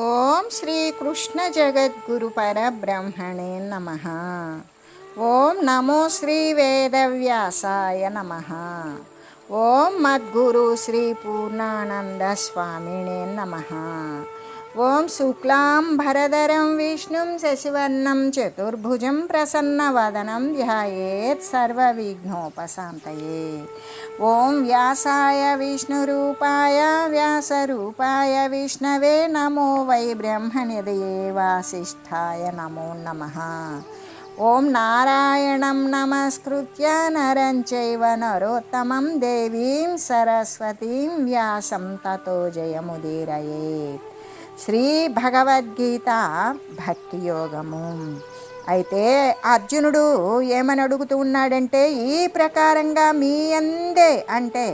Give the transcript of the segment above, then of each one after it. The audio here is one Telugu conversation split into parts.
ఓం శ్రీ కృష్ణ జగద్గురు పరబ్రహ్మణే నమః. ఓం నమో శ్రీ వేదవ్యాసాయ నమః. ఓం మద్గురు శ్రీ పూర్ణానంద స్వామినే నమః. ఓం శుక్లాం భరధరం విష్ణుం శశివర్ణం చతుర్భుజం ప్రసన్నవదనం ధ్యాయేత్ సర్వవిఘ్నోపశాంతయే. ఓం వ్యాసాయ విష్ణురూపాయ వ్యాసరూపాయ విష్ణవే నమో వై బ్రహ్మనిధయే వాసిష్ఠాయ నమో నమః. ఓం నారాయణం నమస్కృత్య నరం చైవ నరోత్తమం దేవీం సరస్వతీం వ్యాసం తతో జయముదీరయేత్. శ్రీ భగవద్గీత భక్తి యోగము. అయితే అర్జునుడు ఏమని అడుగుతూ ఉన్నాడంటే, ఈ ప్రకారంగా మీ అందే అంటే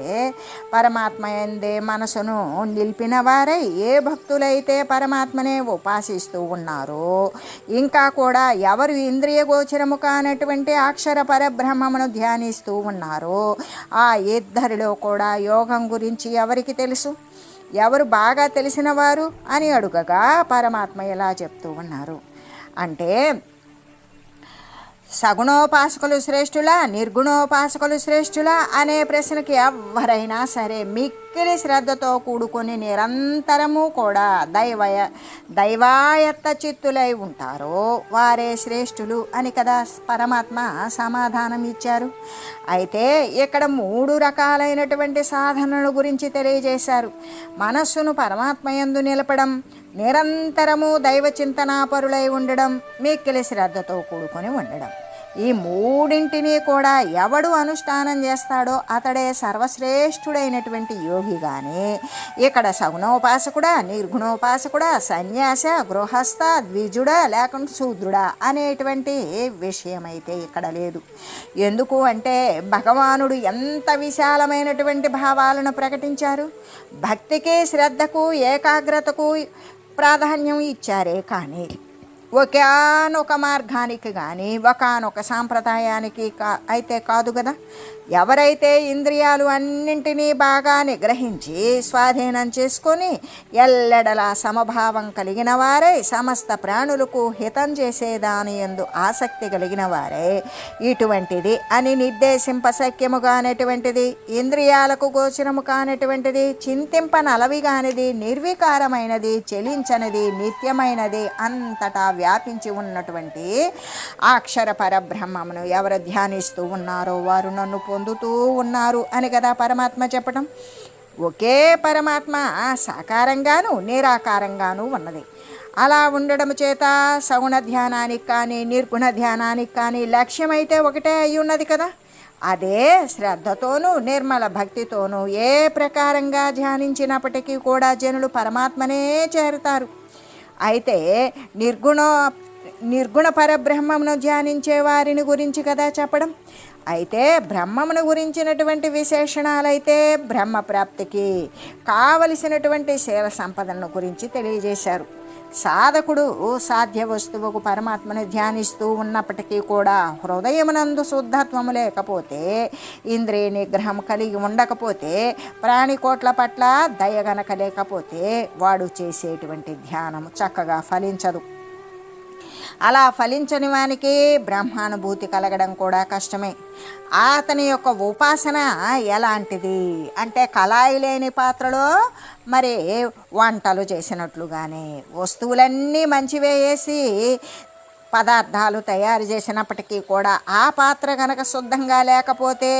పరమాత్మ ఎందే మనసును నిలిపిన వారై ఏ భక్తులైతే పరమాత్మనే ఉపాసిస్తూ ఉన్నారో, ఇంకా కూడా ఎవరు ఇంద్రియ గోచరము కానటువంటి అక్షర పరబ్రహ్మమును ధ్యానిస్తూ ఉన్నారో, ఆ ఇద్దరిలో కూడా యోగం గురించి ఎవరికి తెలుసు? ఎవరు బాగా తెలిసిన వారు అని అడుగగా పరమాత్మ ఎలా చెప్తూ ఉన్నారు అంటే, సగుణోపాసకులు శ్రేష్ఠులా నిర్గుణోపాసకులు శ్రేష్ఠులా అనే ప్రశ్నకి ఎవరైనా సరే మిక్కిలి శ్రద్ధతో కూడుకొని నిరంతరము కూడా దైవాయత్త చిత్తులై ఉంటారో వారే శ్రేష్ఠులు అని కదా పరమాత్మ సమాధానం ఇచ్చారు. అయితే ఇక్కడ 3 రకాలైనటువంటి సాధనల గురించి తెలియజేశారు. మనస్సును పరమాత్మ యందు నిలపడం, నిరంతరము దైవ చింతనాపరులై ఉండడం, మిక్కిలి శ్రద్ధతో కూడుకొని ఉండడం. ఈ 3ంటిని కూడా ఎవడు అనుష్ఠానం చేస్తాడో అతడే సర్వశ్రేష్ఠుడైనటువంటి యోగి. కానీ ఇక్కడ సగుణోపాసకుడా నిర్గుణోపాసకుడా సన్యాస గృహస్థ ద్విజుడా లేకుంటే శూద్రుడా అనేటువంటి విషయం అయితే ఇక్కడ లేదు. ఎందుకు అంటే భగవానుడు ఎంత విశాలమైనటువంటి భావాలను ప్రకటించారు. భక్తికి శ్రద్ధకు ఏకాగ్రతకు ప్రాధాన్యం ఇచ్చారే కానీ ఒకానొక మార్గానికి కానీ ఒకానొక సాంప్రదాయానికి అయితే కాదు కదా. ఎవరైతే ఇంద్రియాలు అన్నింటినీ బాగా నిగ్రహించి స్వాధీనం చేసుకొని ఎల్లెడలా సమభావం కలిగిన వారే, సమస్త ప్రాణులకు హితం చేసేదాని యందు ఆసక్తి కలిగిన వారే ఇటువంటిది అని నిర్దేశింపశక్యము కానటువంటిది, ఇంద్రియాలకు గోచరము కానటువంటిది, చింతింపనలవి కానిది, నిర్వికారమైనది, చెలించనిది, నిత్యమైనది, అంతటా వ్యాపించి ఉన్నటువంటి అక్షర పరబ్రహ్మమును ఎవరు ధ్యానిస్తూ ఉన్నారో వారు నన్ను పొందుతూ ఉన్నారు అని కదా పరమాత్మ చెప్పడం. ఒకే పరమాత్మ సాకారంగాను నిరాకారంగాను ఉన్నది. అలా ఉండడం చేత సగుణ ధ్యానానికి కానీ నిర్గుణ ధ్యానానికి కానీ లక్ష్యమైతే ఒకటే అయి ఉన్నది కదా. అదే శ్రద్ధతోనూ నిర్మల భక్తితోనూ ఏ ప్రకారంగా ధ్యానించినప్పటికీ కూడా జనులు పరమాత్మనే చేరుతారు. అయితే నిర్గుణ పరబ్రహ్మమును ధ్యానించే వారిని గురించి కదా చెప్పడం. అయితే బ్రహ్మమును గురించినటువంటి విశేషణాలైతే బ్రహ్మ ప్రాప్తికి కావలసినటువంటి శీల సంపదలను గురించి తెలియజేశారు. సాధకుడు సాధ్య వస్తువుకు పరమాత్మను ధ్యానిస్తూ ఉన్నప్పటికీ కూడా హృదయమునందు శుద్ధత్వము లేకపోతే, ఇంద్రియ నిగ్రహం కలిగి ఉండకపోతే, ప్రాణికోట్ల పట్ల దయగనక లేకపోతే వాడు చేసేటువంటి ధ్యానము చక్కగా ఫలించదు. అలా ఫలించని వానికి బ్రహ్మానుభూతి కలగడం కూడా కష్టమే. అతని యొక్క ఉపాసన ఎలాంటిది అంటే, కళాయి లేని పాత్రలో మరి వంటలు చేసినట్లుగానే వస్తువులన్నీ మంచివే వేసి పదార్థాలు తయారు చేసినప్పటికీ కూడా ఆ పాత్ర కనుక శుద్ధంగా లేకపోతే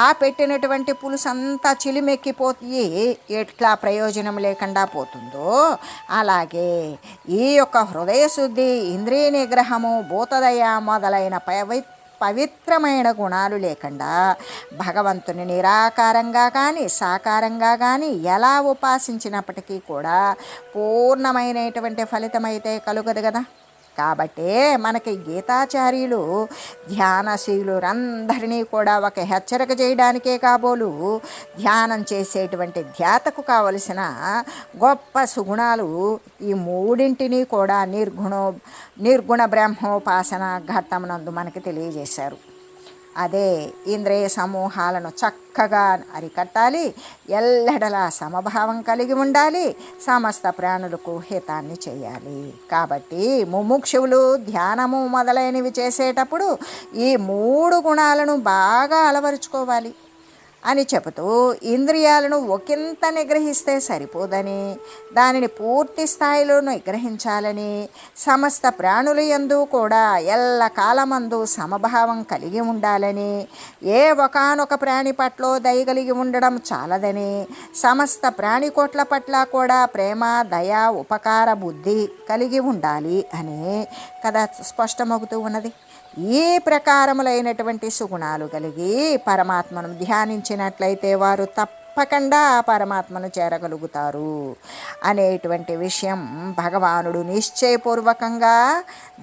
ఆ పెట్టినటువంటి పులుసు అంతా చిలిమెక్కిపోయి ఎట్లా ప్రయోజనం లేకుండా పోతుందో, అలాగే ఈ యొక్క హృదయ శుద్ధి, ఇంద్రియ నిగ్రహము, భూతదయ మొదలైన పవిత్రమైన గుణాలు లేకుండా భగవంతుని నిరాకారంగా కానీ సాకారంగా కానీ ఎలా ఉపాసించినప్పటికీ కూడా పూర్ణమైనటువంటి ఫలితమైతే కలుగదు కదా. కాబట్టి మనకి గీతాచార్యులు ధ్యానశీలురందరినీ కూడా ఒక హెచ్చరిక చేయడానికే కాబోలు ధ్యానం చేసేటువంటి ధ్యాతకు కావలసిన గొప్ప సుగుణాలు ఈ 3ంటిని కూడా నిర్గుణ బ్రహ్మోపాసన ఘట్టమునందు మనకి తెలియజేశారు. అదే ఇంద్రియ సమూహాలను చక్కగా అరికట్టాలి, ఎల్లెడలా సమభావం కలిగి ఉండాలి, సమస్త ప్రాణులకు హితాన్ని చేయాలి. కాబట్టి ముముక్షువులు ధ్యానము మొదలైనవి చేసేటప్పుడు ఈ 3 గుణాలను బాగా అలవరుచుకోవాలి అని చెబుతూ, ఇంద్రియాలను ఒకంత నిగ్రహిస్తే సరిపోదని, దానిని పూర్తి స్థాయిలో నిగ్రహించాలని, సమస్త ప్రాణుల యందు కూడా ఎల్ల కాలమందు సమభావం కలిగి ఉండాలని, ఏ ఒకానొక ప్రాణి పట్ల దయ కలిగి ఉండడం చాలదని, సమస్త ప్రాణికోట్ల పట్ల కూడా ప్రేమ, దయ, ఉపకార బుద్ధి కలిగి ఉండాలి అని కదా స్పష్టమవుతూ ఉన్నది. ఈ ప్రకారములైనటువంటి సుగుణాలు కలిగి పరమాత్మను ధ్యానించినట్లయితే వారు తప్పకుండా ఆ పరమాత్మను చేరగలుగుతారు అనేటువంటి విషయం భగవానుడు నిశ్చయపూర్వకంగా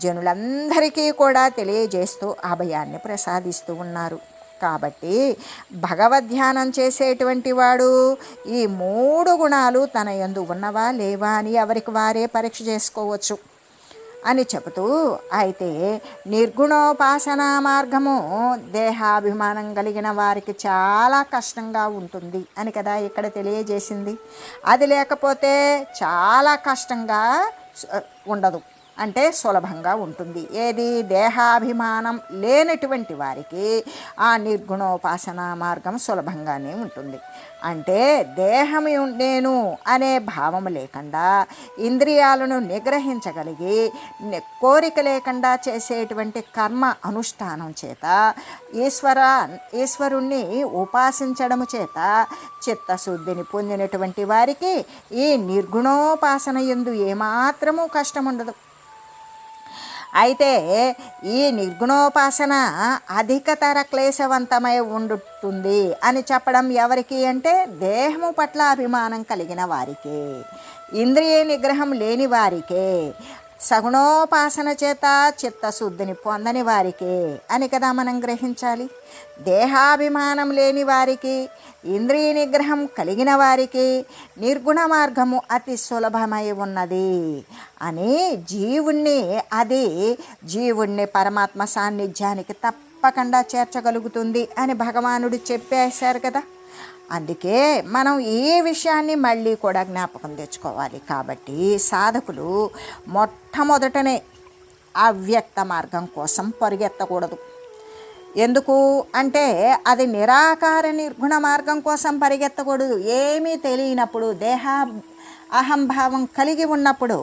జనులందరికీ కూడా తెలియజేస్తూ అభయాన్ని ప్రసాదిస్తూ ఉన్నారు. కాబట్టి భగవద్ధ్యానం చేసేటువంటి వాడు ఈ 3 గుణాలు తన యందు ఉన్నవా లేవా అని ఎవరికి వారే పరీక్ష చేసుకోవచ్చు అని చెబుతూ, అయితే నిర్గుణోపాసన మార్గము దేహాభిమానం కలిగిన వారికి చాలా కష్టంగా ఉంటుంది అని కదా ఇక్కడ తెలియజేసింది. అది లేకపోతే చాలా కష్టంగా ఉండదు, అంటే సులభంగా ఉంటుంది. ఏది? దేహాభిమానం లేనటువంటి వారికి ఆ నిర్గుణోపాసన మార్గం సులభంగానే ఉంటుంది. అంటే దేహం నేను అనే భావం లేకుండా ఇంద్రియాలను నిగ్రహించగలిగి కోరిక లేకుండా చేసేటువంటి కర్మ అనుష్ఠానం చేత ఈశ్వరుణ్ణి ఉపాసించడము చేత చిత్తశుద్ధిని పొందినటువంటి వారికి ఈ నిర్గుణోపాసన యందు ఏమాత్రము కష్టం ఉండదు. అయితే ఈ నిర్గుణోపాసన అధికతర క్లేశవంతమై ఉండుతుంది అని చెప్పడం ఎవరికి అంటే దేహము పట్ల అభిమానం కలిగిన వారికే, ఇంద్రియ నిగ్రహం లేని వారికే, సగుణోపాసన చేత చిత్తశుద్ధిని పొందని వారికే అని కదా మనం గ్రహించాలి. దేహాభిమానం లేని వారికి, ఇంద్రియ నిగ్రహం కలిగిన వారికి నిర్గుణ మార్గము అతి సులభమై ఉన్నది అని జీవుణ్ణి పరమాత్మ సాన్నిధ్యానికి తప్పకుండా చేర్చగలుగుతుంది అని భగవానుడు చెప్పేశారు కదా. అందుకే మనం ఈ విషయాన్ని మళ్ళీ కూడా జ్ఞాపకం తెచ్చుకోవాలి. కాబట్టి సాధకులు మొట్టమొదటనే అవ్యక్త మార్గం కోసం పరిగెత్తకూడదు. ఎందుకు అంటే అది నిరాకార నిర్గుణ మార్గం కోసం పరిగెత్తకూడదు. ఏమీ తెలియనప్పుడు, అహంభావం కలిగి ఉన్నప్పుడు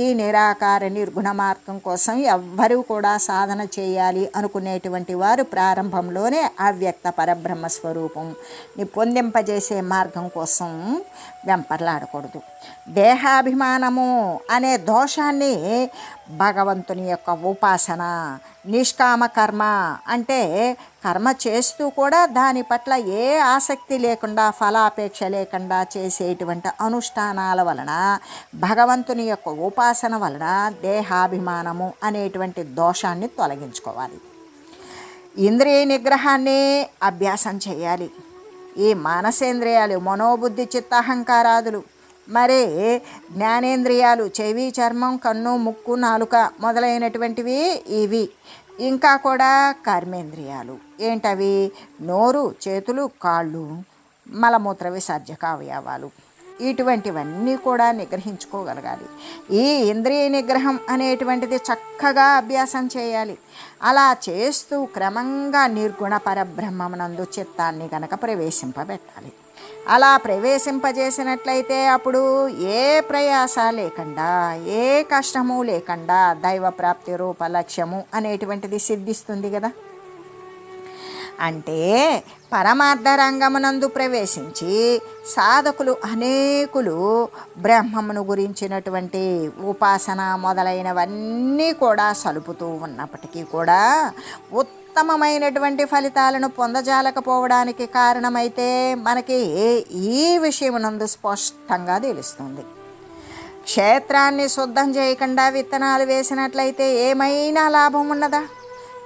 ఈ నిరాకార నిర్గుణ మార్గం కోసం ఎవ్వరూ కూడా సాధన చేయాలి అనుకునేటువంటి వారు ప్రారంభంలోనే అవ్యక్త పరబ్రహ్మ స్వరూపంని పొందింపజేసే మార్గం కోసం వెంపర్లాడకూడదు. దేహాభిమానము అనే దోషాన్ని భగవంతుని యొక్క ఉపాసన, నిష్కామ కర్మ అంటే కర్మ చేస్తూ కూడా దాని పట్ల ఏ ఆసక్తి లేకుండా, ఫలాపేక్ష లేకుండా చేసేటువంటి అనుష్ఠానాల వలన, భగవంతుని యొక్క ఉపాసన వలన దేహాభిమానము అనేటువంటి దోషాన్ని తొలగించుకోవాలి. ఇంద్రియ నిగ్రహాన్ని అభ్యాసం చేయాలి. ఈ మానసేంద్రియాలు మనోబుద్ధి చిత్తహంకారాదులు, మరి జ్ఞానేంద్రియాలు చెవి, చర్మం, కన్ను, ముక్కు, నాలుక మొదలైనటువంటివి ఇవి. ఇంకా కూడా కర్మేంద్రియాలు ఏంటవి? నోరు, చేతులు, కాళ్ళు, మలమూత్ర విసర్జక అవయవాలు, ఇటువంటివన్నీ కూడా నిగ్రహించుకోగలగాలి. ఈ ఇంద్రియ నిగ్రహం అనేటువంటిది చక్కగా అభ్యాసం చేయాలి. అలా చేస్తూ క్రమంగా నిర్గుణ పరబ్రహ్మమునందు చిత్తాన్ని గనక ప్రవేశింపబెట్టాలి. అలా ప్రవేశింపజేసినట్లయితే అప్పుడు ఏ ప్రయాస లేకుండా, ఏ కష్టము లేకుండా దైవప్రాప్తి రూప లక్ష్యము అనేటువంటిది సిద్ధిస్తుంది కదా. అంటే పరమార్థ రంగమునందు ప్రవేశించి సాధకులు అనేకులు బ్రహ్మమును గురించినటువంటి ఉపాసన మొదలైనవన్నీ కూడా సలుపుతూ ఉన్నప్పటికీ కూడా ఉత్తమమైనటువంటి ఫలితాలను పొందజాలకపోవడానికి కారణమైతే మనకి ఈ విషయమునందు స్పష్టంగా తెలుస్తుంది. క్షేత్రాన్ని శుద్ధం చేయకుండా విత్తనాలు వేసినట్లయితే ఏమైనా లాభం ఉన్నదా?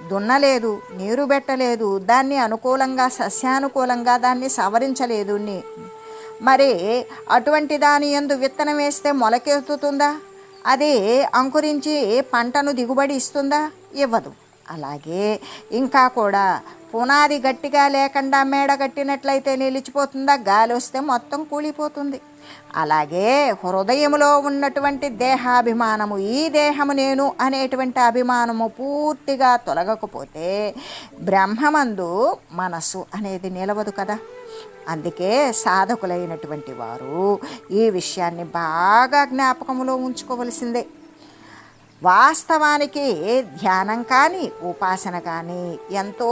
దున్నలేదు, నీరు పెట్టలేదు, దాన్ని అనుకూలంగా సస్యానుకూలంగా దాన్ని సవరించలేదు. మరి అటువంటి దాని యందు విత్తనం వేస్తే మొలకెత్తుతుందా? అది అంకురించి పంటను దిగుబడి ఇస్తుందా? ఇవ్వదు. అలాగే ఇంకా కూడా పునాది గట్టిగా లేకుండా మేడ కట్టినట్లయితే నిలిచిపోతుందా? గాలి వస్తే మొత్తం కూలిపోతుంది. అలాగే హృదయంలో ఉన్నటువంటి దేహాభిమానము, ఈ దేహము నేను అనేటువంటి అభిమానము పూర్తిగా తొలగకపోతే బ్రహ్మమందు మనస్సు అనేది నిలవదు కదా. అందుకే సాధకులైనటువంటి వారు ఈ విషయాన్ని బాగా జ్ఞాపకంలో ఉంచుకోవలసిందే. వాస్తవానికి ధ్యానం కానీ ఉపాసన కానీ ఎంతో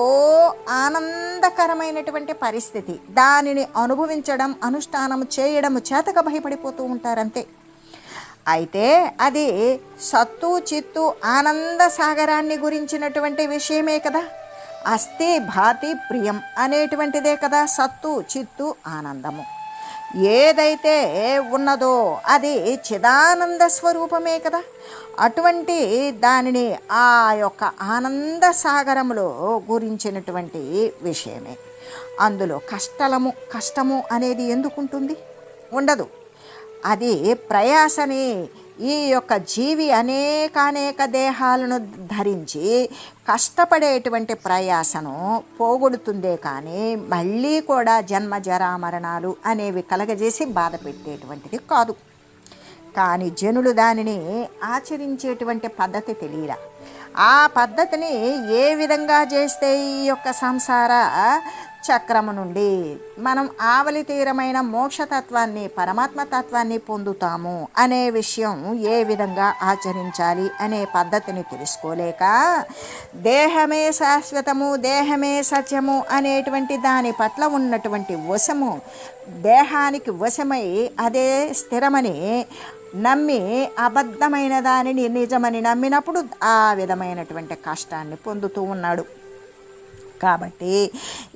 ఆనందకరమైనటువంటి పరిస్థితి. దానిని అనుభవించడం, అనుష్ఠానం చేయడం చేతక భయపడిపోతూ ఉంటారంతే. అయితే అది సత్తు చిత్తు ఆనంద సాగరాన్ని గురించినటువంటి విషయమే కదా. అస్థి భాతి ప్రియం అనేటువంటిదే కదా సత్తు చిత్తు ఆనందము. ఏదైతే ఉన్నదో అది చిదానంద స్వరూపమే కదా. అటువంటి దానిని ఆ యొక్క ఆనంద సాగరంలో గురించినటువంటి విషయమే. అందులో కష్టము అనేది ఎందుకుంటుంది? ఉండదు. అది ప్రయాసని ఈ యొక్క జీవి అనేక దేహాలను ధరించి కష్టపడేటువంటి ప్రయాసను పోగొడుతుందే కానీ మళ్ళీ కూడా జన్మ జరామరణాలు అనేవి కలగజేసి బాధ పెట్టేటువంటిది కాదు. కానీ జనులు దానిని ఆచరించేటువంటి పద్ధతి తెలియరా. ఆ పద్ధతిని ఏ విధంగా చేస్తే ఈ యొక్క సంసార చక్రము నుండి మనం ఆవలి తీరమైన మోక్షతత్వాన్ని, పరమాత్మతత్వాన్ని పొందుతాము అనే విషయం ఏ విధంగా ఆచరించాలి అనే పద్ధతిని తెలుసుకోలేక దేహమే శాశ్వతము, దేహమే సత్యము అనేటువంటి దాని పట్ల ఉన్నటువంటి వశము, దేహానికి వశమై అదే స్థిరమని నమ్మి అబద్ధమైన దానిని నిజమని నమ్మినప్పుడు ఆ విధమైనటువంటి కష్టాన్ని పొందుతూ ఉన్నాడు. కాబట్టి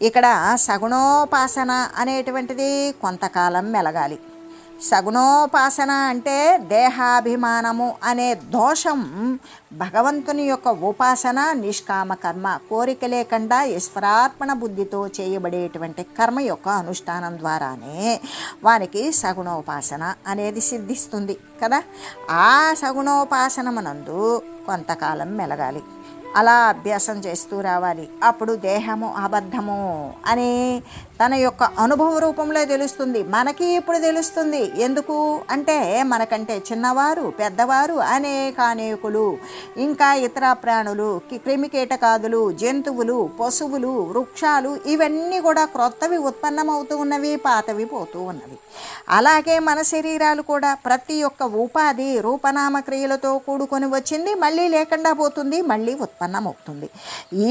ఇక్కడ సగుణోపాసన అనేటువంటిది కొంతకాలం మెలగాలి. సగుణోపాసన అంటే దేహాభిమానము అనే దోషం భగవంతుని యొక్క ఉపాసన నిష్కామ కర్మ, కోరిక లేకుండా ఈశ్వరార్పణ బుద్ధితో చేయబడేటువంటి కర్మ యొక్క అనుష్ఠానం ద్వారానే వానికి సగుణోపాసన అనేది సిద్ధిస్తుంది కదా. ఆ సగుణోపాసనమునందు కొంతకాలం మెలగాలి. అలా అభ్యాసం చేస్తూ రావాలి. అప్పుడు దేహము అబద్ధము అని తన యొక్క అనుభవ రూపంలో తెలుస్తుంది. మనకి ఇప్పుడు తెలుస్తుంది. ఎందుకు అంటే మనకంటే చిన్నవారు, పెద్దవారు, అనేకులు, ఇంకా ఇతర ప్రాణులు, క్రిమికీటకాదులు, జంతువులు, పశువులు, వృక్షాలు ఇవన్నీ కూడా క్రొత్తవి ఉత్పన్నమవుతూ ఉన్నవి, పాతవి పోతూ ఉన్నవి. అలాగే మన శరీరాలు కూడా ప్రతి ఒక్క ఉపాధి రూపనామక్రియలతో కూడుకొని వచ్చింది, మళ్ళీ లేకుండా పోతుంది, మళ్ళీ ఉత్పన్నమవుతుంది.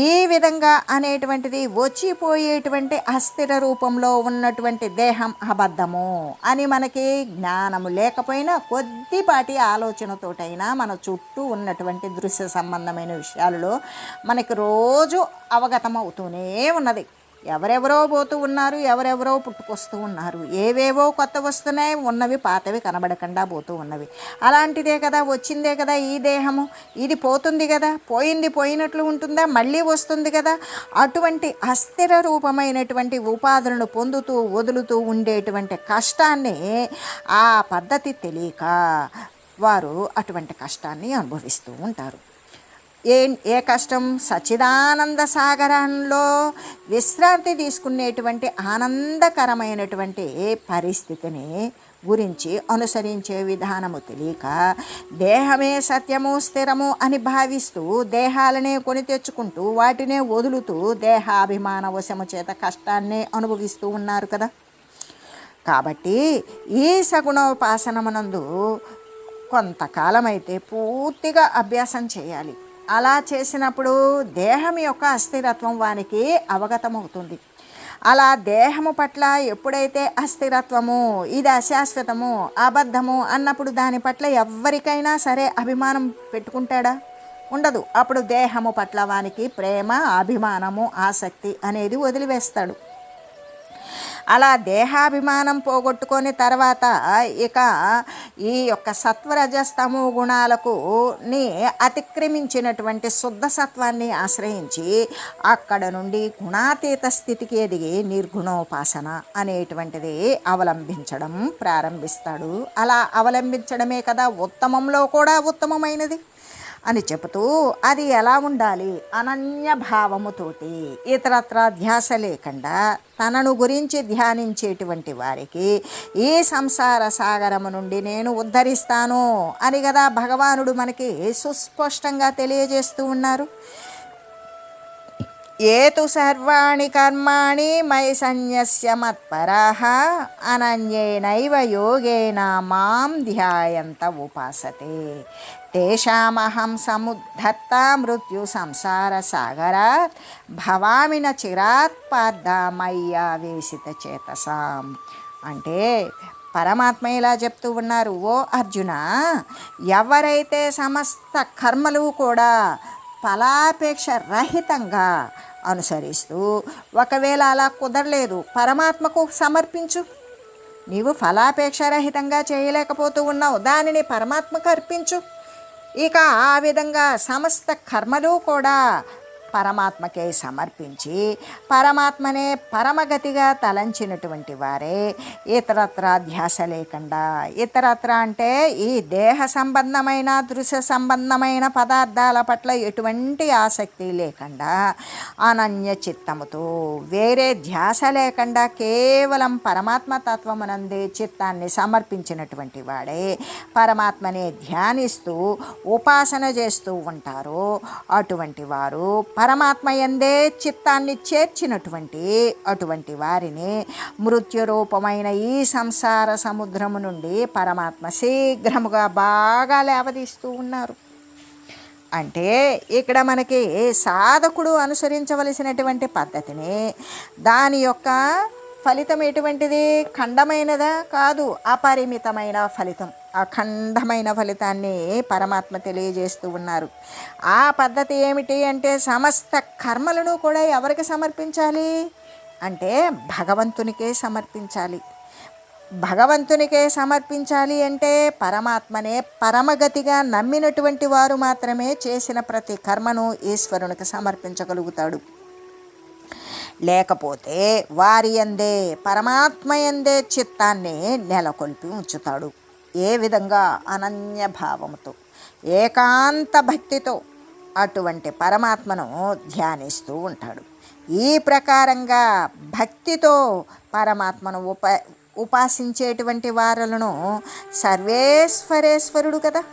ఈ విధంగా అనేటువంటిది వచ్చిపోయేటువంటి అస్థిర రూపంలో ఉన్నటువంటి దేహం అబద్ధము అని మనకి జ్ఞానము లేకపోయినా కొద్దిపాటి ఆలోచనతోటైనా మన చుట్టూ ఉన్నటువంటి దృశ్య సంబంధమైన విషయాలలో మనకి రోజు అవగతం అవుతూనే ఉన్నది. ఎవరెవరో పోతూ ఉన్నారు, ఎవరెవరో పుట్టుకొస్తూ ఉన్నారు, ఏవేవో కొత్త వస్తున్నాయి, ఉన్నవి పాతవి కనబడకుండా పోతూ ఉన్నవి. అలాంటిదే కదా, వచ్చిందే కదా ఈ దేహము, ఇది పోతుంది కదా, పోయినట్లు ఉంటుందా, మళ్ళీ వస్తుంది కదా. అటువంటి అస్థిర రూపమైనటువంటి ఉపాధులను పొందుతూ వదులుతూ ఉండేటువంటి కష్టాన్ని ఆ పద్ధతి తెలియక వారు అటువంటి కష్టాన్ని అనుభవిస్తూ ఉంటారు. ఏ కష్టం? సచ్చిదానంద సాగరంలో విశ్రాంతి తీసుకునేటువంటి ఆనందకరమైనటువంటి పరిస్థితిని గురించి అనుసరించే విధానము తెలియక దేహమే సత్యము స్థిరము అని భావిస్తూ దేహాలనే కొని తెచ్చుకుంటూ వాటినే వదులుతూ దేహాభిమాన వశము చేత కష్టాన్నే అనుభవిస్తూ ఉన్నారు కదా. కాబట్టి ఈ సగుణోపాసనమునందు కొంతకాలం అయితే పూర్తిగా అభ్యాసం చేయాలి. అలా చేసినప్పుడు దేహం యొక్క అస్థిరత్వం వానికి అవగతమవుతుంది. అలా దేహము పట్ల ఎప్పుడైతే అస్థిరత్వము, ఇది అశాశ్వతము, అబద్ధము అన్నప్పుడు దాని పట్ల ఎవరికైనా సరే అభిమానం పెట్టుకుంటాడా? ఉండదు. అప్పుడు దేహము పట్ల వానికి ప్రేమ, అభిమానము, ఆసక్తి అనేది వదిలివేస్తాడు. అలా దేహాభిమానం పోగొట్టుకొని తర్వాత ఇక ఈ యొక్క సత్వరజస్తమో గుణాలకు అతిక్రమించినటువంటి శుద్ధ సత్వాన్ని ఆశ్రయించి అక్కడ నుండి గుణాతీత స్థితికి ఎదిగి నిర్గుణోపాసన అనేటువంటిది అవలంబించడం ప్రారంభిస్తాడు. అలా అవలంబించడమే కదా ఉత్తమంలో కూడా ఉత్తమమైనది. అని చెబుతూ అది ఎలా ఉండాలి, అనన్య భావముతోటి ఇతరత్ర ధ్యాస లేకుండా తనను గురించి ధ్యానించేటువంటి వారికి ఈ సంసార సాగరము నుండి నేను ఉద్ధరిస్తాను అని కదా భగవానుడు మనకి సుస్పష్టంగా తెలియజేస్తూ ఉన్నారు. ఏతు సర్వాణి కర్మాణి మయి సన్యస్య మత్పరాః అనన్యేనైవ యోగేన మాం ధ్యాయంత ఉపాసతే తేషామహం సముద్ధర్త మృత్యు సంసార సాగరాత్ భవామి న చిరాత్ పార్థ మయ్యావేశిత చేతసాం. అంటే పరమాత్మ ఇలా చెప్తూ ఉన్నారు, ఓ అర్జున, ఎవరైతే సమస్త కర్మలు కూడా ఫలాపేక్ష రహితంగా అనుసరిస్తూ, ఒకవేళ అలా కుదరలేదు పరమాత్మకు సమర్పించు. నీవు ఫలాపేక్ష రహితంగా చేయలేకపోతూ ఉన్నావు, దానిని పరమాత్మకు అర్పించు. ఇక ఆ విధంగా సమస్త కర్మలు కూడా పరమాత్మకే సమర్పించి పరమాత్మనే పరమగతిగా తలంచినటువంటి వారే ఇతరత్ర ధ్యాస లేకుండా, ఇతరత్ర అంటే ఈ దేహ సంబంధమైన దృశ్య సంబంధమైన పదార్థాల పట్ల ఎటువంటి ఆసక్తి లేకుండా అనన్య చిత్తముతో వేరే ధ్యాస లేకుండా కేవలం పరమాత్మ తత్వమునందే చిత్తాన్ని సమర్పించినటువంటి వాడే పరమాత్మనే ధ్యానిస్తూ ఉపాసన చేస్తూ ఉంటారు. అటువంటి వారు పరమాత్మ యందే చిత్తాన్ని చేర్చినటువంటి అటువంటి వారిని మృత్యురూపమైన ఈ సంసార సముద్రము నుండి పరమాత్మ శీఘ్రముగా బాగా లేవదీస్తూ ఉన్నారు. అంటే ఇక్కడ మనకి సాధకుడు అనుసరించవలసినటువంటి పద్ధతిని, దాని యొక్క ఫలితం ఎటువంటిది, ఖండమైనదా కాదు, అపరిమితమైన ఫలితం, అఖండమైన ఫలితాన్ని పరమాత్మ తెలియజేస్తూ ఉన్నారు. ఆ పద్ధతి ఏమిటి అంటే సమస్త కర్మలను కూడా ఎవరికి సమర్పించాలి అంటే భగవంతునికే సమర్పించాలి. భగవంతునికే సమర్పించాలి అంటే పరమాత్మనే పరమగతిగా నమ్మినటువంటి వారు మాత్రమే చేసిన ప్రతి కర్మను ఈశ్వరునికి సమర్పించగలుగుతాడు. లేకపోతే వారి యందే పరమాత్మ యందే చిత్తాన్ని నెలకొల్పి ఉంచుతాడు. ఏ విధంగా, అనన్య భావముతో ఏకాంత భక్తితో అటువంటి పరమాత్మను ధ్యానిస్తూ ఉంటాడు. ఈ ప్రకారంగా భక్తితో పరమాత్మను ఉపాసించేటువంటి వారులను సర్వేశ్వరేశ్వరుడు కదా,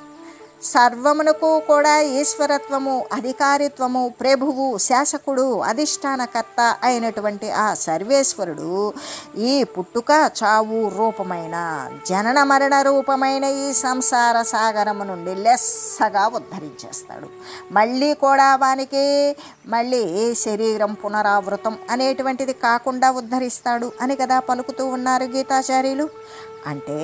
సర్వమునకు కూడా ఈశ్వరత్వము, అధికారిత్వము, ప్రభువు, శాసకుడు, అధిష్టానకర్త అయినటువంటి ఆ సర్వేశ్వరుడు ఈ పుట్టుక చావు రూపమైన, జనన మరణ రూపమైన ఈ సంసార సాగరము నుండి లెస్సగా ఉద్ధరించేస్తాడు. మళ్ళీ కూడా వానికి మళ్ళీ శరీరం పునరావృతం అనేటువంటిది కాకుండా ఉద్ధరిస్తాడు అని కదా పలుకుతూ ఉన్నారు గీతాచార్యులు. అంటే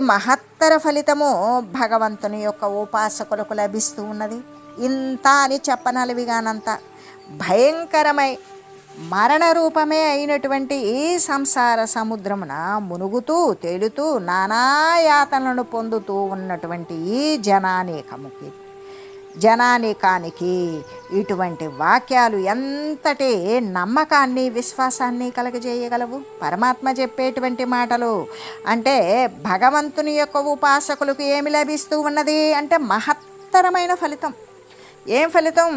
మహత్తర ఫలితము భగవంతుని యొక్క ఉపాసకులకు లభిస్తూ ఉన్నది. ఇంత అని చెప్పనలవిగానంత భయంకరమై మరణ రూపమే అయినటువంటి ఈ సంసార సముద్రమున మునుగుతూ తేలుతూ నానాయాతనలను పొందుతూ ఉన్నటువంటి ఈ జనానీకానికి ఇటువంటి వాక్యాలు ఎంతటి నమ్మకాన్ని, విశ్వాసాన్ని కలగజేయగలవు. పరమాత్మ చెప్పేటువంటి మాటలు అంటే భగవంతుని యొక్క ఉపాసకులకు ఏమి లభిస్తూ ఉన్నది అంటే మహత్తరమైన ఫలితం. ఏం ఫలితం?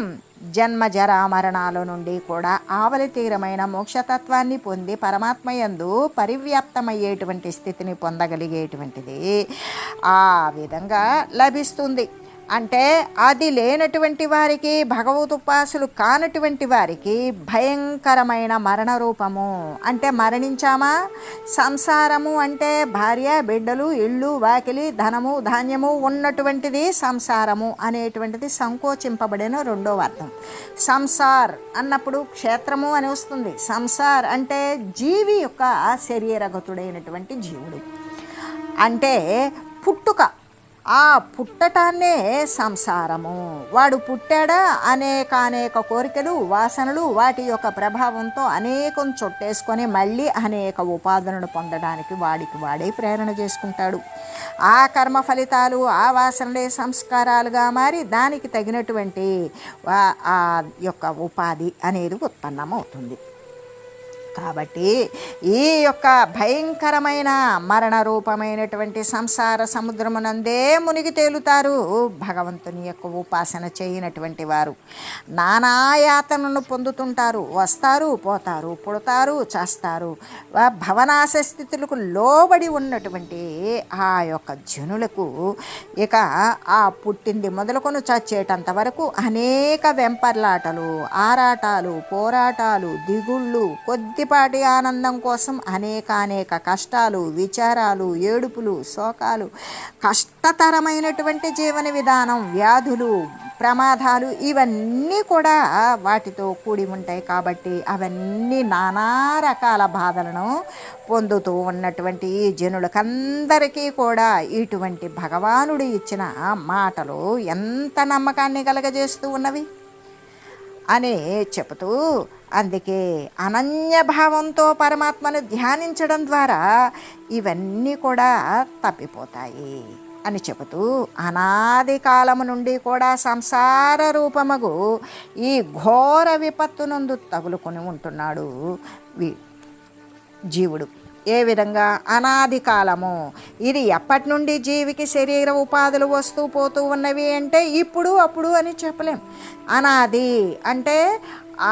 జన్మ జరా మరణాల నుండి కూడా ఆవలి తీరమైన మోక్షతత్వాన్ని పొంది పరమాత్మయందు పరివ్యాప్తమయ్యేటువంటి స్థితిని పొందగలిగేటువంటిది ఆ విధంగా లభిస్తుంది. అంటే అది లేనటువంటి వారికి, భగవదుపాసులు కానటువంటి వారికి భయంకరమైన మరణ రూపము. అంటే మరణించామా, సంసారము అంటే భార్య, బిడ్డలు, ఇళ్ళు, వాకిలి, ధనము, ధాన్యము ఉన్నటువంటిది సంసారము అనేటువంటిది సంకోచింపబడిన రెండవ అర్థం. సంసార్ అన్నప్పుడు క్షేత్రము అని వస్తుంది. సంసార్ అంటే జీవి యొక్క శరీరగతుడైనటువంటి జీవుడు. అంటే పుట్టుక, ఆ పుట్టటాన్నే సంసారము. వాడు పుట్టాడా, అనేక కోరికలు, వాసనలు, వాటి యొక్క ప్రభావంతో అనేకం చుట్టేసుకొని మళ్ళీ అనేక ఉపాధులను పొందడానికి వాడే ప్రేరణ చేసుకుంటాడు. ఆ కర్మ ఫలితాలు, ఆ వాసనలే సంస్కారాలుగా మారి దానికి తగినటువంటి ఆ యొక్క ఉపాధి అనేది ఉత్పన్నమవుతుంది. కాబట్టి ఈ యొక్క భయంకరమైన మరణ రూపమైనటువంటి సంసార సముద్రమునందే మునిగి తేలుతారు భగవంతుని యొక్క ఉపాసన చేయనటువంటి వారు. నానాయాతనను పొందుతుంటారు, వస్తారు, పోతారు, పుడతారు, చేస్తారు. భవనాశ స్థితులకు లోబడి ఉన్నటువంటి ఆ యొక్క జనులకు ఇక ఆ పుట్టింది మొదలుకొని చచ్చేటంత వరకు అనేక వెంపర్లాటలు, ఆరాటాలు, పోరాటాలు, దిగుళ్ళు, కొద్దిపాటి ఆనందం కోసం అనేక కష్టాలు, విచారాలు, ఏడుపులు, శోకాలు, కష్టతరమైనటువంటి జీవన విధానం, వ్యాధులు, ప్రమాదాలు ఇవన్నీ కూడా వాటితో కూడి ఉంటాయి. కాబట్టి అవన్నీ నానా రకాల బాధలను పొందుతూ ఉన్నటువంటి ఈ జనులకందరికీ కూడా ఇటువంటి భగవానుడు ఇచ్చిన మాటలు ఎంత నమ్మకాన్ని కలగజేస్తూ ఉన్నవి అని చెబుతూ, అందుకే అనన్యభావంతో పరమాత్మను ధ్యానించడం ద్వారా ఇవన్నీ కూడా తప్పిపోతాయి అని చెబుతూ, అనాది కాలము నుండి కూడా సంసార రూపమగు ఈ ఘోర విపత్తునందు తగులుకొని ఉంటున్నాడు జీవుడు. ఏ విధంగా? అనాది కాలము. ఇది ఎప్పటి నుండి జీవికి శరీర ఉపాధులు వస్తూ పోతూ ఉన్నవి అంటే ఇప్పుడు అప్పుడు అని చెప్పలేం. అనాది అంటే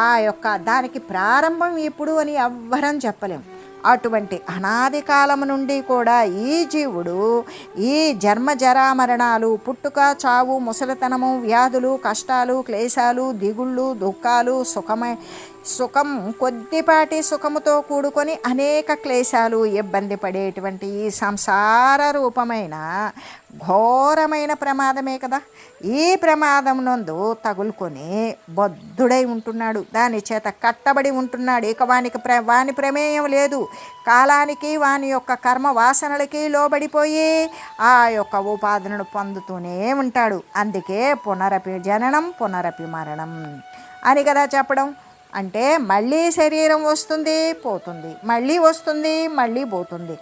ఆ యొక్క దానికి ప్రారంభం ఇప్పుడు అని ఎవ్వరం చెప్పలేం. అటువంటి అనాది కాలము నుండి కూడా ఈ జీవుడు ఈ జన్మ జరామరణాలు, పుట్టుక, చావు, ముసలితనము, వ్యాధులు, కష్టాలు, క్లేశాలు, దిగుళ్ళు, దుఃఖాలు, సుఖం కొద్దిపాటి సుఖముతో కూడుకొని అనేక క్లేశాలు, ఇబ్బంది పడేటువంటి ఈ సంసార రూపమైన ఘోరమైన ప్రమాదమే కదా. ఈ ప్రమాదం నందు తగులుకొని బద్ధుడై ఉంటున్నాడు, దాని చేత కట్టబడి ఉంటున్నాడు. ఇక వాని ప్రమేయం లేదు. కాలానికి వాని యొక్క కర్మ వాసనలకి లోబడిపోయి ఆ యొక్క ఉపాధులను పొందుతూనే ఉంటాడు. అందుకే పునరపి జననం పునరపి మరణం అని కదా చెప్పడం. అంటే మళ్ళీ శరీరం వస్తుంది, పోతుంది, మళ్ళీ వస్తుంది, మళ్ళీ పోతుంది,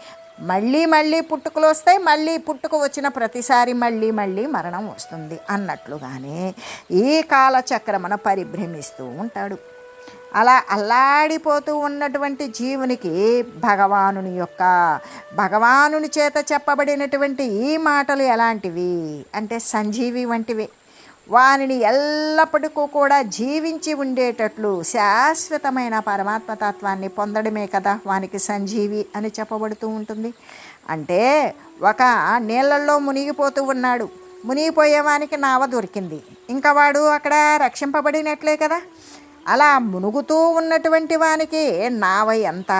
మళ్ళీ పుట్టుకలు వస్తాయి, మళ్ళీ పుట్టుక వచ్చిన ప్రతిసారి మళ్ళీ మరణం వస్తుంది అన్నట్లుగానే ఈ కాలచక్రమున పరిభ్రమిస్తూ ఉంటాడు. అలా అల్లాడిపోతూ ఉన్నటువంటి జీవునికి భగవానుని చేత చెప్పబడినటువంటి ఈ మాటలు ఎలాంటివి అంటే సంజీవి వంటివి. వానిని ఎల్లప్పటికీ కూడా జీవించి ఉండేటట్లు శాశ్వతమైన పరమాత్మతత్వాన్ని పొందడమే కదా వానికి సంజీవి అని చెప్పబడుతూ ఉంటుంది. అంటే ఒక నీళ్ళల్లో మునిగిపోతూ ఉన్నాడు, మునిగిపోయేవానికి నావ దొరికింది, ఇంకా వాడు అక్కడ రక్షింపబడినట్లే కదా. అలా మునుగుతూ ఉన్నటువంటి వానికి నావ ఎంత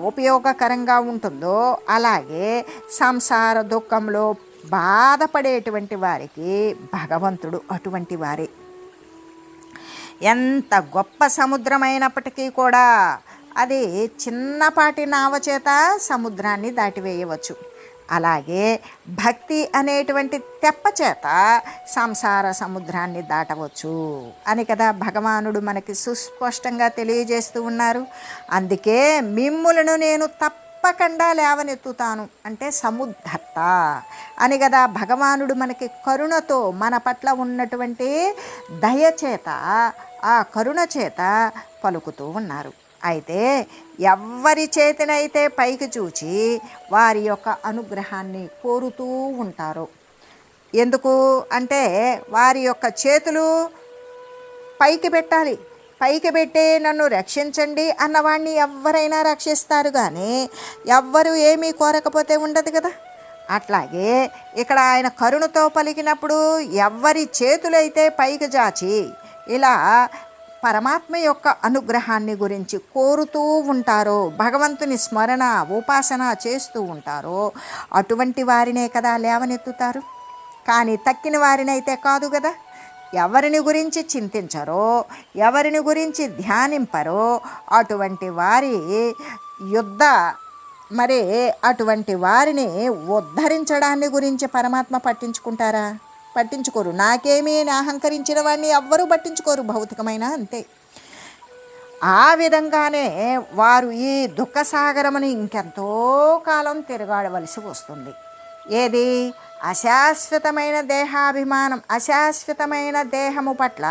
ఉపయోగకరంగా ఉంటుందో అలాగే సంసార దుఃఖంలో బాధపడేటువంటి వారికి భగవంతుడు అటువంటి వారే. ఎంత గొప్ప సముద్రమైనప్పటికీ కూడా అది చిన్నపాటి నావ చేత సముద్రాన్ని దాటివేయవచ్చు. అలాగే భక్తి అనేటువంటి తెప్ప చేత సంసార సముద్రాన్ని దాటవచ్చు అని కదా భగవానుడు మనకి సుస్పష్టంగా తెలియజేస్తూ ఉన్నారు. అందుకే మిమ్ములను నేను తప్పకుండా లేవనెత్తుతాను అంటే సముద్ధర్త అని కదా భగవానుడు మనకి కరుణతో మన పట్ల ఉన్నటువంటి దయచేత ఆ కరుణ చేత పలుకుతూ ఉన్నారు. అయితే ఎవరి చేతినైతే పైకి చూచి వారి యొక్క అనుగ్రహాన్ని కోరుతూ ఉంటారో, ఎందుకు అంటే వారి యొక్క చేతులు పైకి పెట్టాలి, పైకి పెట్టి నన్ను రక్షించండి అన్నవాడిని ఎవరైనా రక్షిస్తారు, కానీ ఎవ్వరు ఏమీ కోరకపోతే ఉండదు కదా. అట్లాగే ఇక్కడ ఆయన కరుణతో పలికినప్పుడు ఎవరి చేతులైతే పైకి చాచి ఇలా పరమాత్మ యొక్క అనుగ్రహాన్ని గురించి కోరుతూ ఉంటారో, భగవంతుని స్మరణ ఉపాసన చేస్తూ ఉంటారో అటువంటి వారినే కదా లేవనెత్తుతారు, కానీ తక్కిన వారినైతే కాదు కదా. ఎవరిని గురించి చింతించరో, ఎవరిని గురించి ధ్యానింపరో అటువంటి వారి అటువంటి వారిని ఉద్ధరించడాన్ని గురించి పరమాత్మ పట్టించుకుంటారా? పట్టించుకోరు. నాకేమీ అహంకరించిన వాడిని ఎవ్వరూ పట్టించుకోరు, భౌతికమైన అంతే. ఆ విధంగానే వారు ఈ దుఃఖసాగరముని ఇంకెంతో కాలం తిరగాడవలసి వస్తుంది. ఏది అశాశ్వతమైన దేహాభిమానం, అశాశ్వతమైన దేహము పట్ల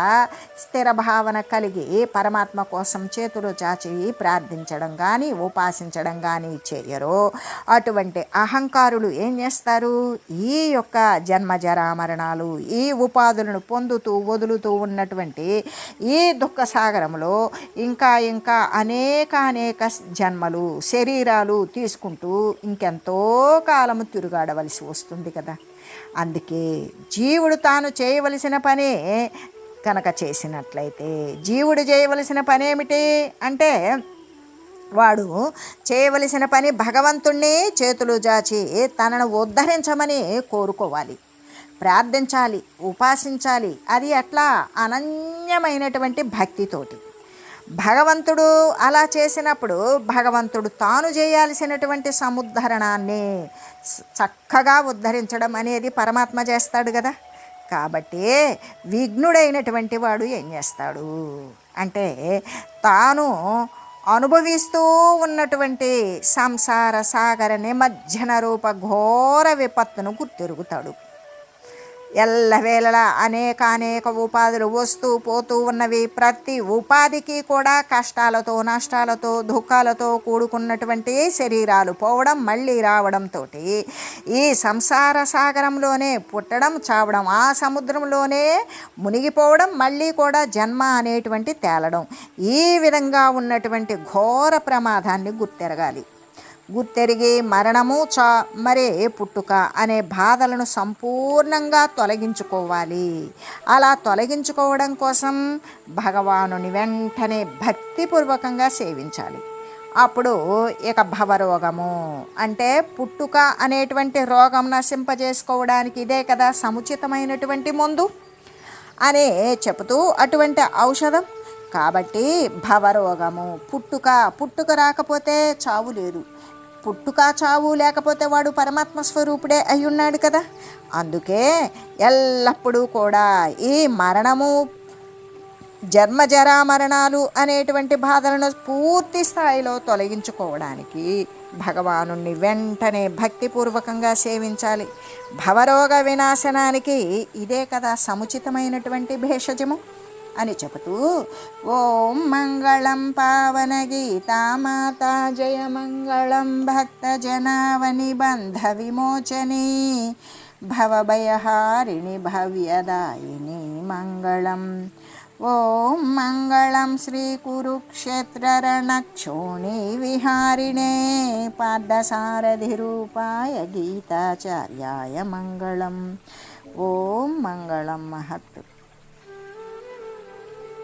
స్థిర భావన కలిగి పరమాత్మ కోసం చేతులు చాచి ప్రార్థించడం కానీ ఉపాసించడం కానీ చేయరో అటువంటి అహంకారులు ఏం చేస్తారు? ఈ యొక్క జన్మజరా మరణాలు, ఈ ఉపాధులను పొందుతూ వదులుతూ ఉన్నటువంటి ఈ దుఃఖ సాగరంలో ఇంకా ఇంకా అనేక జన్మలు శరీరాలు తీసుకుంటూ ఇంకెంతో కాలము తిరుగాడవలసి వస్తుంది కదా. అందుకే జీవుడు తాను చేయవలసిన పనే కనుక చేసినట్లయితే, జీవుడు చేయవలసిన పనేమిటి అంటే వాడు చేయవలసిన పని భగవంతుణ్ణి చేతులు జాచి తనను ఉద్ధరించమని కోరుకోవాలి, ప్రార్థించాలి, ఉపాసించాలి. అది ఎట్లా? అనన్యమైనటువంటి భక్తితోటి. భగవంతుడు అలా చేసినప్పుడు భగవంతుడు తాను చేయాల్సినటువంటి సముద్ధరణాన్ని చక్కగా ఉద్ధరించడం అనేది పరమాత్మ చేస్తాడు కదా. కాబట్టి విఘ్నుడైనటువంటి వాడు ఏం చేస్తాడు అంటే తాను అనుభవిస్తూ ఉన్నటువంటి సంసార సాగర నిమజ్జన రూప ఘోర విపత్తును గుర్తిరుగుతాడు. ఎల్లవేళలా అనేక ఉపాధులు వస్తూ పోతూ ఉన్నవి. ప్రతి ఉపాధికి కూడా కష్టాలతో నష్టాలతో దుఃఖాలతో కూడుకున్నటువంటి శరీరాలు పోవడం మళ్ళీ రావడంతో ఈ సంసార సాగరంలోనే పుట్టడం చావడం, ఆ సముద్రంలోనే మునిగిపోవడం, మళ్ళీ కూడా జన్మ అనేటువంటి తేలడం, ఈ విధంగా ఉన్నటువంటి ఘోర ప్రమాదాన్ని గుర్తెరిగి మరణము మరే పుట్టుక అనే బాధలను సంపూర్ణంగా తొలగించుకోవాలి. అలా తొలగించుకోవడం కోసం భగవానుని వెంటనే భక్తిపూర్వకంగా సేవించాలి. అప్పుడు ఇక భవరోగము అంటే పుట్టుక అనేటువంటి రోగం నశింపజేసుకోవడానికి ఇదే కదా సముచితమైనటువంటి మందు అనే చెబుతూ అటువంటి ఔషధం. కాబట్టి భవరోగము పుట్టుక రాకపోతే చావు లేదు, పుట్టుక చావు లేకపోతే వాడు పరమాత్మ స్వరూపుడే అయి ఉన్నాడు కదా. అందుకే ఎల్లప్పుడూ కూడా ఈ మరణము జన్మజరా మరణాలు అనేటువంటి బాధలను పూర్తి స్థాయిలో తొలగించుకోవడానికి భగవానుణ్ణి వెంటనే భక్తిపూర్వకంగా సేవించాలి. భవరోగ వినాశనానికి ఇదే కదా సముచితమైనటువంటి భేషజము అని చెబుతూ ఓం మంగళం పావన గీతామాతా జయ మంగళం భక్త జనావని బంధ విమోచని భవభయహారిణి భవ్యదాయిని మంగళం. ఓం మంగళం శ్రీ కురుక్షేత్ర రణక్షోణి విహారిణే పార్థసారథి రూపాయ గీతాచార్యాయ మంగళం. ఓం మంగళం మహత్.